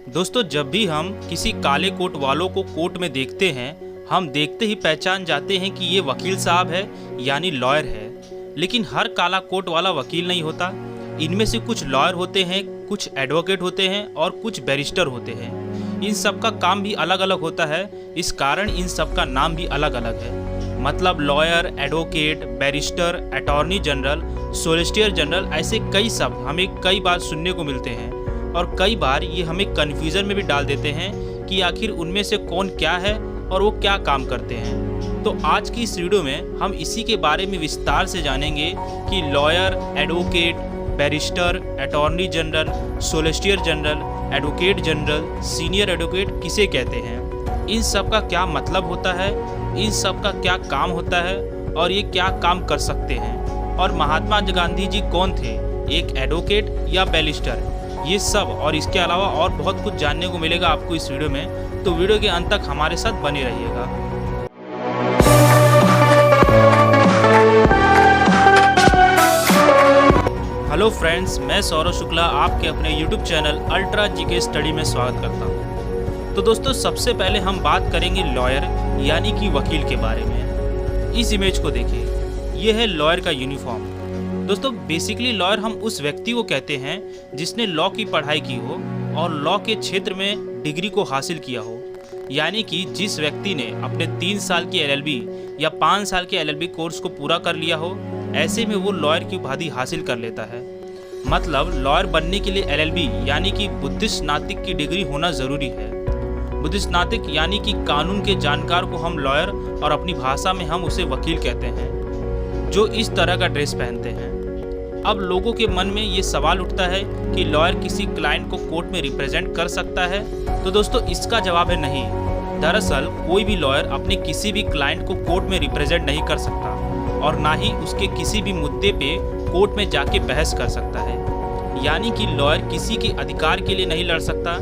दोस्तों, जब भी हम किसी काले कोट वालों को कोर्ट में देखते हैं, हम देखते ही पहचान जाते हैं कि ये वकील साहब है, यानी लॉयर है। लेकिन हर काला कोट वाला वकील नहीं होता। इनमें से कुछ लॉयर होते हैं, कुछ एडवोकेट होते हैं और कुछ बैरिस्टर होते हैं। इन सब का काम भी अलग अलग होता है, इस कारण इन सब का नाम भी अलग अलग है। मतलब lawyer, advocate, barrister, attorney general, solicitor general, ऐसे कई शब्द हमें कई बार सुनने को मिलते हैं और कई बार ये हमें कन्फ्यूज़न में भी डाल देते हैं कि आखिर उनमें से कौन क्या है और वो क्या काम करते हैं। तो आज की इस वीडियो में हम इसी के बारे में विस्तार से जानेंगे कि lawyer, advocate, barrister, attorney general, solicitor general, advocate general, senior advocate किसे कहते हैं, इन सब का क्या मतलब होता है, इन सब का क्या काम होता है और ये क्या काम कर सकते हैं, और महात्मा गांधी जी कौन थे, एक एडवोकेट या बैरिस्टर। ये सब और इसके अलावा और बहुत कुछ जानने को मिलेगा आपको इस वीडियो में, तो वीडियो के अंत तक हमारे साथ बने रहिएगा। हेलो फ्रेंड्स, मैं सौरभ शुक्ला आपके अपने YouTube channel ultra GK study में स्वागत करता हूं। तो दोस्तों, सबसे पहले हम बात करेंगे लॉयर यानी कि वकील के बारे में। इस इमेज को देखिए, ये है लॉयर का यूनिफॉर्म। दोस्तों, बेसिकली लॉयर हम उस व्यक्ति को कहते हैं जिसने लॉ की पढ़ाई की हो और लॉ के क्षेत्र में डिग्री को हासिल किया हो। यानी कि जिस व्यक्ति ने अपने 3 साल की एलएलबी या 5 साल के एलएलबी कोर्स को पूरा कर लिया हो, ऐसे में वो लॉयर की उपाधि हासिल कर लेता है। मतलब लॉयर बनने के लिए एलएलबी यानी कि बुद्धिस्ट स्नातक की डिग्री होना ज़रूरी है। बुद्धिस्ट स्नातक यानी कि कानून के जानकार को हम लॉयर और अपनी भाषा में हम उसे वकील कहते हैं, जो इस तरह का ड्रेस पहनते हैं। अब लोगों के मन में ये सवाल उठता है कि लॉयर किसी क्लाइंट को कोर्ट में रिप्रेजेंट कर सकता है? तो दोस्तों, इसका जवाब है नहीं। दरअसल कोई भी लॉयर अपने किसी भी क्लाइंट को कोर्ट में रिप्रेजेंट नहीं कर सकता और ना ही उसके किसी भी मुद्दे पे कोर्ट में जाके बहस कर सकता है। यानी कि लॉयर किसी के अधिकार के लिए नहीं लड़ सकता।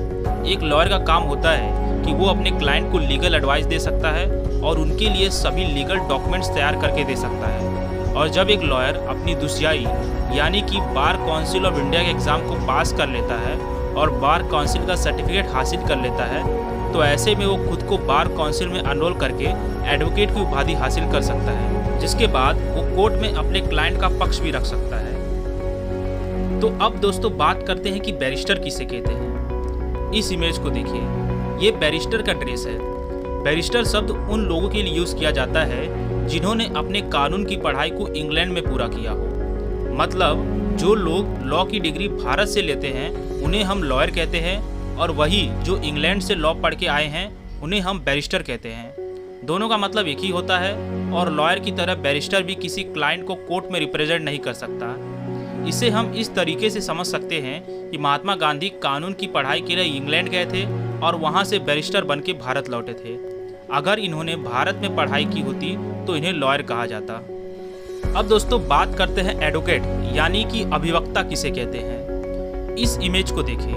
एक लॉयर का काम होता है कि वो अपने क्लाइंट को लीगल एडवाइस दे सकता है और उनके लिए सभी लीगल डॉक्यूमेंट्स तैयार करके दे सकता है। और जब एक लॉयर अपनी दुसियाई यानी कि बार काउंसिल ऑफ इंडिया के एग्ज़ाम को पास कर लेता है और बार काउंसिल का सर्टिफिकेट हासिल कर लेता है, तो ऐसे में वो खुद को बार काउंसिल में एनरोल करके एडवोकेट की उपाधि हासिल कर सकता है, जिसके बाद वो कोर्ट में अपने क्लाइंट का पक्ष भी रख सकता है। तो अब दोस्तों बात करते हैं कि बैरिस्टर किसे कहते हैं। इस इमेज को देखिए, ये बैरिस्टर का ड्रेस है। बैरिस्टर शब्द उन लोगों के लिए यूज़ किया जाता है जिन्होंने अपने कानून की पढ़ाई को इंग्लैंड में पूरा किया हो। मतलब जो लोग लॉ की डिग्री भारत से लेते हैं उन्हें हम लॉयर कहते हैं, और वही जो इंग्लैंड से लॉ पढ़ के आए हैं उन्हें हम बैरिस्टर कहते हैं। दोनों का मतलब एक ही होता है, और लॉयर की तरह बैरिस्टर भी किसी क्लाइंट को कोर्ट में रिप्रेजेंट नहीं कर सकता। इसे हम इस तरीके से समझ सकते हैं कि महात्मा गांधी कानून की पढ़ाई के लिए इंग्लैंड गए थे और वहाँ से बैरिस्टर बन के भारत लौटे थे। अगर इन्होंने भारत में पढ़ाई की होती तो इन्हें लॉयर कहा जाता। अब दोस्तों बात करते हैं एडवोकेट यानी कि अभिवक्ता किसे कहते हैं। इस इमेज को देखिए,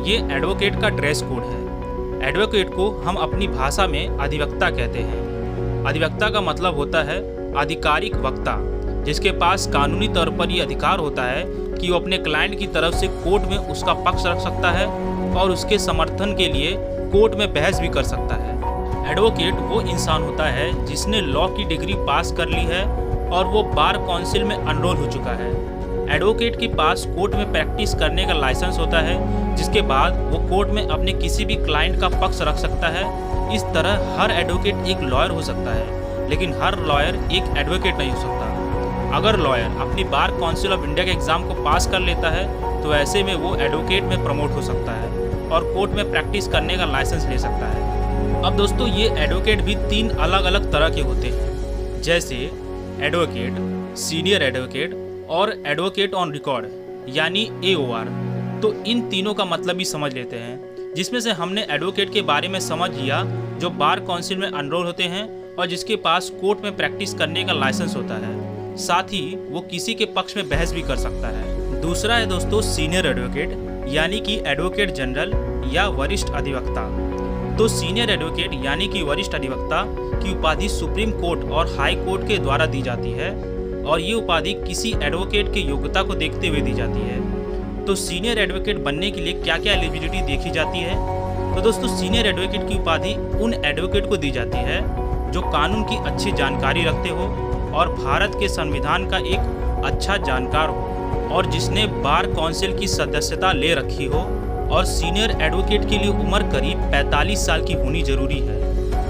ये एडवोकेट का ड्रेस कोड है। एडवोकेट को हम अपनी भाषा में अधिवक्ता कहते हैं। अधिवक्ता का मतलब होता है आधिकारिक वक्ता, जिसके पास कानूनी तौर पर ये अधिकार होता है कि वो अपने क्लाइंट की तरफ से कोर्ट में उसका पक्ष रख सकता है और उसके समर्थन के लिए कोर्ट में बहस भी कर सकता है। एडवोकेट वो इंसान होता है जिसने लॉ की डिग्री पास कर ली है और वो बार काउंसिल में एनरोल हो चुका है। एडवोकेट के पास कोर्ट में प्रैक्टिस करने का लाइसेंस होता है, जिसके बाद वो कोर्ट में अपने किसी भी क्लाइंट का पक्ष रख सकता है। इस तरह हर एडवोकेट एक लॉयर हो सकता है, लेकिन हर लॉयर एक एडवोकेट नहीं हो सकता। अगर लॉयर अपनी बार काउंसिल ऑफ इंडिया के एग्ज़ाम को पास कर लेता है तो ऐसे में वो एडवोकेट में प्रमोट हो सकता है और कोर्ट में प्रैक्टिस करने का लाइसेंस ले सकता है। अब दोस्तों, ये एडवोकेट भी 3 अलग अलग तरह के होते हैं, जैसे एडवोकेट, सीनियर एडवोकेट और एडवोकेट ऑन रिकॉर्ड यानी AOR। तो इन तीनों का मतलब भी समझ लेते हैं, जिसमें से हमने एडवोकेट के बारे में समझ लिया जो बार काउंसिल में एनरोल होते हैं और जिसके पास कोर्ट में प्रैक्टिस करने का लाइसेंस होता है, साथ ही वो किसी के पक्ष में बहस भी कर सकता है। दूसरा है दोस्तों सीनियर एडवोकेट यानी कि एडवोकेट जनरल या वरिष्ठ अधिवक्ता। तो सीनियर एडवोकेट यानी कि वरिष्ठ अधिवक्ता की उपाधि सुप्रीम कोर्ट और हाई कोर्ट के द्वारा दी जाती है और ये उपाधि किसी एडवोकेट की योग्यता को देखते हुए दी जाती है। तो सीनियर एडवोकेट बनने के लिए क्या क्या एलिजिबिलिटी देखी जाती है? तो दोस्तों सीनियर एडवोकेट की उपाधि उन एडवोकेट को दी जाती है जो कानून की अच्छी जानकारी रखते हो और भारत के संविधान का एक अच्छा जानकार हो और जिसने बार काउंसिल की सदस्यता ले रखी हो। और सीनियर एडवोकेट के लिए उम्र करीब 45 साल की होनी जरूरी है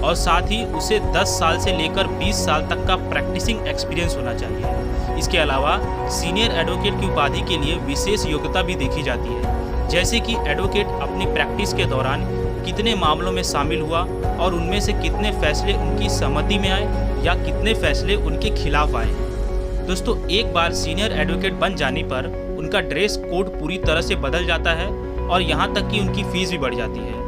और साथ ही उसे 10 साल से लेकर 20 साल तक का प्रैक्टिसिंग एक्सपीरियंस होना चाहिए। इसके अलावा सीनियर एडवोकेट की उपाधि के लिए विशेष योग्यता भी देखी जाती है, जैसे कि एडवोकेट अपनी प्रैक्टिस के दौरान कितने मामलों में शामिल हुआ और उनमें से कितने फैसले उनकी सहमति में आए या कितने फैसले उनके खिलाफ आए। दोस्तों एक बार सीनियर एडवोकेट बन जाने पर उनका ड्रेस कोड पूरी तरह से बदल जाता है और यहाँ तक कि उनकी फीस भी बढ़ जाती है।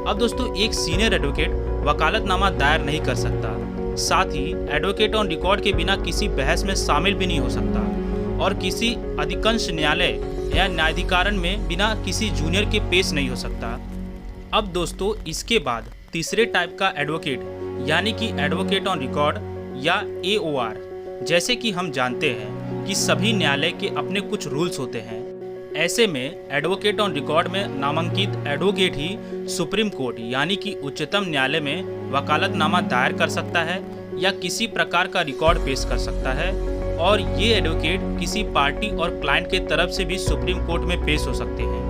अब दोस्तों एक सीनियर एडवोकेट वकालतनामा दायर नहीं कर सकता, साथ ही एडवोकेट ऑन रिकॉर्ड के बिना किसी बहस में शामिल भी नहीं हो सकता और किसी अधिकांश न्यायालय या न्यायाधिकरण में बिना किसी जूनियर के पेश नहीं हो सकता। अब दोस्तों इसके बाद तीसरे टाइप का एडवोकेट यानी कि एडवोकेट ऑन रिकॉर्ड या AOR, जैसे कि हम जानते हैं कि सभी न्यायालय के अपने कुछ रूल्स होते हैं। ऐसे में एडवोकेट ऑन रिकॉर्ड में नामांकित एडवोकेट ही सुप्रीम कोर्ट यानी कि उच्चतम न्यायालय में वकालतनामा दायर कर सकता है या किसी प्रकार का रिकॉर्ड पेश कर सकता है और ये एडवोकेट किसी पार्टी और क्लाइंट के तरफ से भी सुप्रीम कोर्ट में पेश हो सकते हैं।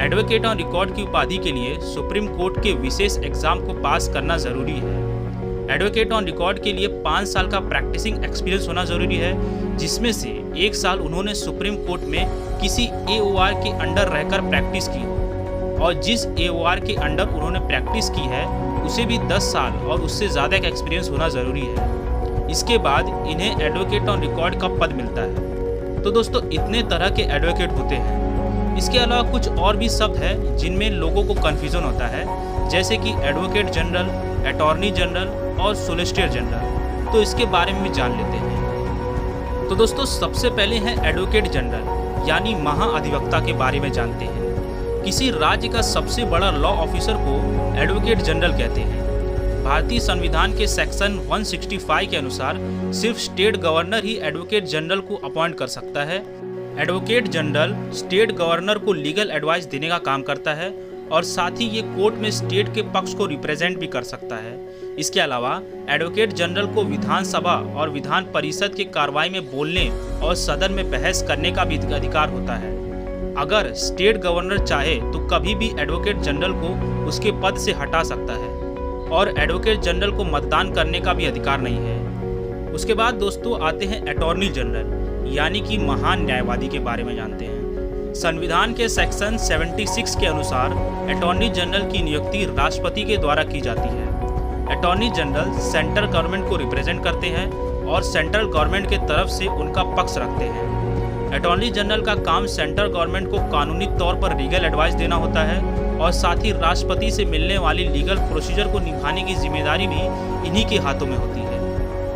एडवोकेट ऑन रिकॉर्ड की उपाधि के लिए सुप्रीम कोर्ट के विशेष एग्जाम को पास करना जरूरी है। एडवोकेट ऑन रिकॉर्ड के लिए 5 साल का प्रैक्टिसिंग एक्सपीरियंस होना जरूरी है, जिसमें से 1 साल उन्होंने सुप्रीम कोर्ट में किसी AOR के अंडर रहकर प्रैक्टिस की हो और जिस AOR के अंडर उन्होंने प्रैक्टिस की है उसे भी 10 साल और उससे ज़्यादा का एक्सपीरियंस होना ज़रूरी है। इसके बाद इन्हें एडवोकेट ऑन रिकॉर्ड का पद मिलता है। तो दोस्तों इतने तरह के एडवोकेट होते हैं। इसके अलावा कुछ और भी शब्द है जिनमें लोगों को कन्फ्यूज़न होता है, जैसे कि एडवोकेट जनरल, अटॉर्नी जनरल और सोलिसिटर जनरल। तो इसके बारे में भी जान लेते हैं। तो दोस्तों सबसे पहले है एडवोकेट जनरल यानी महाअधिवक्ता के बारे में जानते हैं। किसी राज्य का सबसे बड़ा लॉ ऑफिसर को एडवोकेट जनरल कहते हैं। भारतीय संविधान के सेक्शन 165 के अनुसार सिर्फ स्टेट गवर्नर ही एडवोकेट जनरल को अपॉइंट कर सकता है। एडवोकेट जनरल स्टेट गवर्नर को लीगल एडवाइस देने का काम करता है और साथ ही ये कोर्ट में स्टेट के पक्ष को रिप्रेजेंट भी कर सकता है। इसके अलावा एडवोकेट जनरल को विधानसभा और विधान परिषद की कार्रवाई में बोलने और सदन में बहस करने का भी अधिकार होता है। अगर स्टेट गवर्नर चाहे तो कभी भी एडवोकेट जनरल को उसके पद से हटा सकता है और एडवोकेट जनरल को मतदान करने का भी अधिकार नहीं है। उसके बाद दोस्तों आते हैं अटॉर्नी जनरल यानी कि महान न्यायवादी के बारे में जानते हैं। संविधान के सेक्शन 76 के अनुसार अटॉर्नी जनरल की नियुक्ति राष्ट्रपति के द्वारा की जाती है। अटॉर्नी जनरल सेंट्रल गवर्नमेंट को रिप्रेजेंट करते हैं और सेंट्रल गवर्नमेंट के तरफ से उनका पक्ष रखते हैं। अटॉर्नी जनरल का काम सेंट्रल गवर्नमेंट को कानूनी तौर पर लीगल एडवाइस देना होता है और साथ ही राष्ट्रपति से मिलने वाली लीगल प्रोसीजर को निभाने की जिम्मेदारी भी इन्हीं के हाथों में होती है।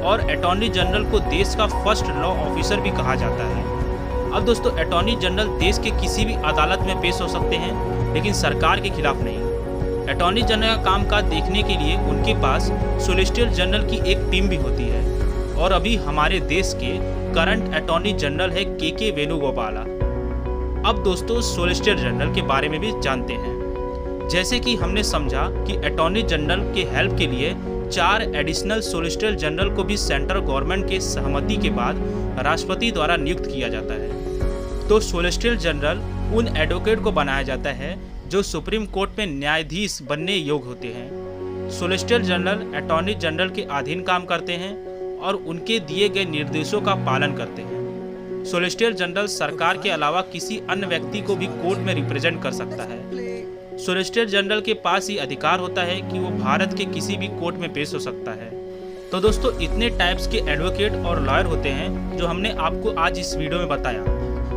और अटॉर्नी जनरल को देश का फर्स्ट लॉ ऑफिसर भी कहा जाता है। अब दोस्तों अटॉर्नी जनरल देश के किसी भी अदालत में पेश हो सकते हैं, लेकिन सरकार के खिलाफ नहीं। अटॉर्नी जनरल का कामकाज देखने के लिए उनके पास सोलिसिटर जनरल की एक टीम भी होती है और अभी हमारे देश के करंट अटॉर्नी जनरल है के वेणुगोपाला। अब दोस्तों सोलिसिटर जनरल के बारे में भी जानते हैं। जैसे कि हमने समझा कि अटॉर्नी जनरल के हेल्प के लिए 4 एडिशनल सोलिसिटर जनरल को भी सेंट्रल गवर्नमेंट के सहमति के बाद राष्ट्रपति द्वारा नियुक्त किया जाता है। तो सोलिसिटर जनरल उन एडवोकेट को बनाया जाता है जो सुप्रीम कोर्ट में न्यायाधीश बनने योग्य होते हैं। सोलिसिटर जनरल अटॉर्नी जनरल के अधीन काम करते हैं और उनके दिए गए निर्देशों का पालन करते हैं। सोलिसिटर जनरल सरकार के अलावा किसी अन्य व्यक्ति को भी कोर्ट में रिप्रेजेंट कर सकता है। सोलिसिटर जनरल के पास ही अधिकार होता है कि वो भारत के किसी भी कोर्ट में पेश हो सकता है। तो दोस्तों इतने टाइप्स के एडवोकेट और लॉयर होते हैं जो हमने आपको आज इस वीडियो में बताया।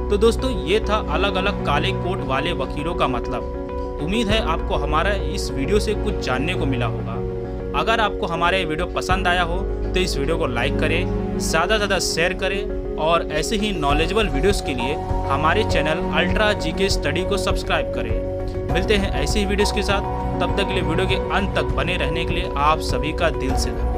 तो दोस्तों ये था अलग अलग काले कोट वाले वकीलों का मतलब। उम्मीद है आपको हमारा इस वीडियो से कुछ जानने को मिला होगा। अगर आपको हमारा ये वीडियो पसंद आया हो तो इस वीडियो को लाइक करें, ज़्यादा से ज़्यादा शेयर करें और ऐसे ही नॉलेजेबल वीडियोस के लिए हमारे चैनल अल्ट्रा जीके स्टडी को सब्सक्राइब करें। मिलते हैं ऐसे ही वीडियोस के साथ, तब तक के लिए वीडियो के अंत तक बने रहने के लिए आप सभी का दिल से धन्यवाद।